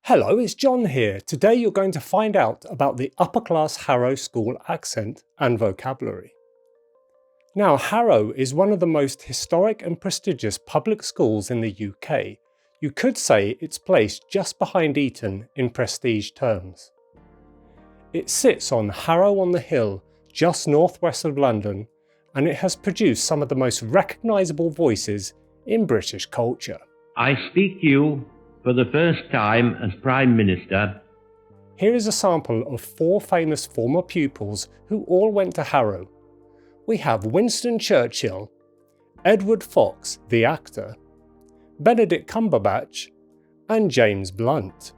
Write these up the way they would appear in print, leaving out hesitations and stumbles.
Hello, it's John here. Today you're going to find out about the upper class Harrow School accent and vocabulary. Now, Harrow is one of the most historic and prestigious public schools in the UK. You could say it's placed just behind Eton in prestige terms. It sits on Harrow on the Hill, just northwest of London, and it has produced some of the most recognisable voices in British culture. I speak to you for the first time as Prime Minister. Here is a sample of 4 famous former pupils who all went to Harrow. We have Winston Churchill, Edward Fox, the actor, Benedict Cumberbatch, and James Blunt.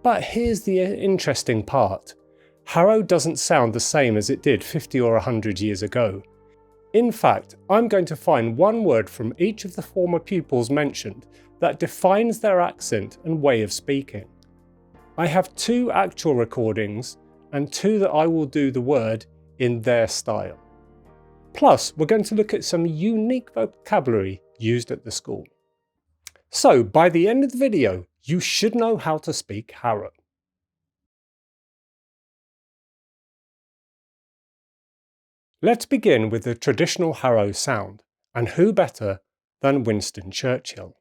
But here's the interesting part. Harrow doesn't sound the same as it did 50 or 100 years ago. In fact, I'm going to find one word from each of the former pupils mentioned that defines their accent and way of speaking. I have 2 actual recordings and 2 that I will do the word in their style. Plus, we're going to look at some unique vocabulary used at the school. So, by the end of the video, you should know how to speak Harrow. Let's begin with the traditional Harrow sound, and who better than Winston Churchill?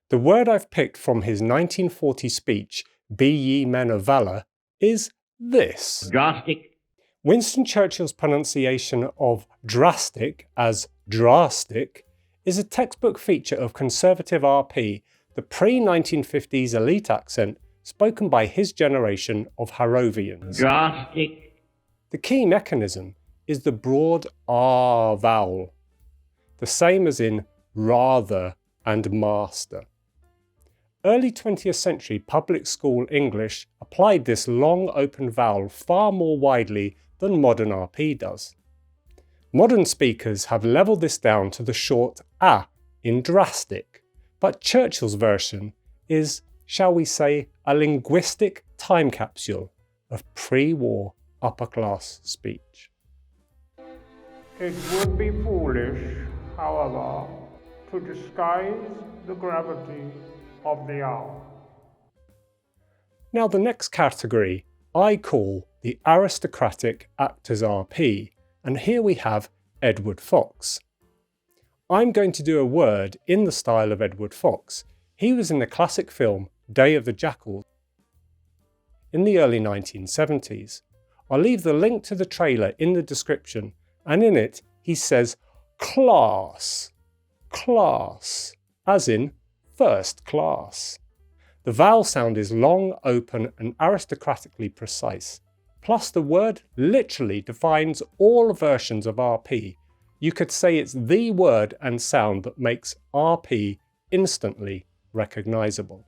The word I've picked from his 1940 speech, "Be ye men of valour," is this. Drastic. Winston Churchill's pronunciation of drastic as drastic is a textbook feature of conservative RP, the pre-1950s elite accent spoken by his generation of Harrovians. Drastic. The key mechanism is the broad R vowel, the same as in rather and master. Early 20th century public school English applied this long open vowel far more widely than modern RP does. Modern speakers have levelled this down to the short A in drastic, but Churchill's version is, shall we say, a linguistic time capsule of pre-war upper class speech. It would be foolish, however, to disguise the gravity of the hour. Now the next category I call the Aristocratic Actors RP, and here we have Edward Fox. I'm going to do a word in the style of Edward Fox. He was in the classic film Day of the Jackal in the early 1970s. I'll leave the link to the trailer in the description, and in it he says class, class, as in first class. The vowel sound is long, open and aristocratically precise. Plus the word literally defines all versions of RP. You could say it's the word and sound that makes RP instantly recognisable.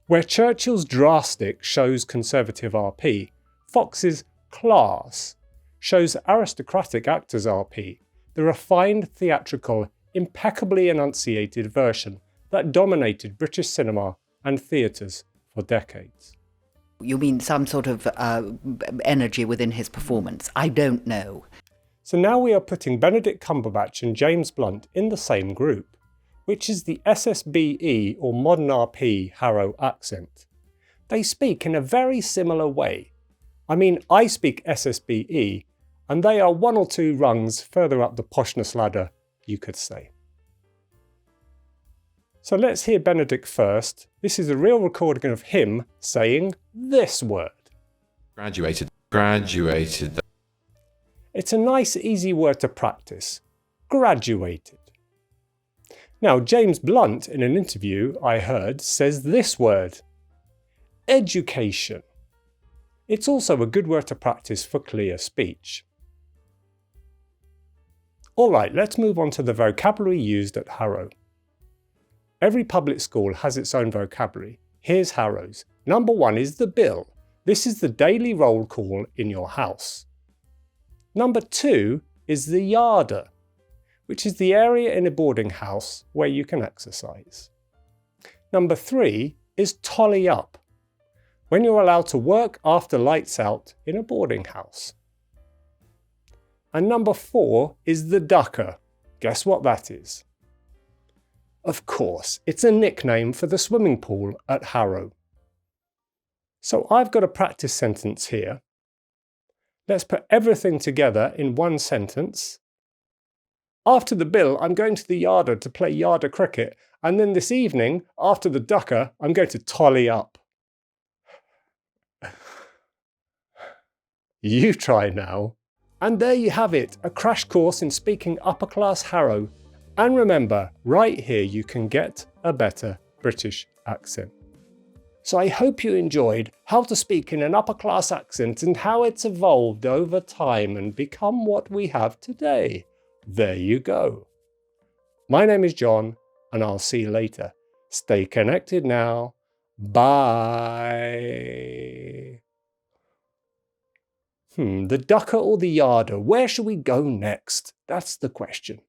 Where Churchill's drastic shows conservative RP, Fox's class shows aristocratic actors RP, the refined, theatrical, impeccably enunciated version that dominated British cinema and theatres for decades. You mean some sort of energy within his performance? I don't know. So now we are putting Benedict Cumberbatch and James Blunt in the same group, which is the SSBE or modern RP Harrow accent. They speak in a very similar way. I mean, I speak SSBE, and they are 1 or 2 rungs further up the poshness ladder, you could say. So let's hear Benedict first. This is a real recording of him saying this word. Graduated. It's a nice, easy word to practice. Graduated. Now, James Blunt, in an interview I heard, says this word. Education. It's also a good word to practice for clear speech. Alright, let's move on to the vocabulary used at Harrow. Every public school has its own vocabulary. Here's Harrow's. Number 1 is the bill. This is the daily roll call in your house. Number 2 is the yarder, which is the area in a boarding house where you can exercise. Number 3 is tolly up, when you're allowed to work after lights out in a boarding house. And number 4 is the ducker. Guess what that is? Of course, it's a nickname for the swimming pool at Harrow. So I've got a practice sentence here. Let's put everything together in one sentence. After the bill, I'm going to the Yarder to play Yarder cricket, and then this evening, after the ducker, I'm going to tolly up. You try now. And there you have it, a crash course in speaking upper class Harrow. And remember, right here you can get a better British accent. So I hope you enjoyed how to speak in an upper class accent and how it's evolved over time and become what we have today. There you go. My name is John, and I'll see you later. Stay connected now. Bye. The ducker or the Yarder? Where shall we go next? That's the question.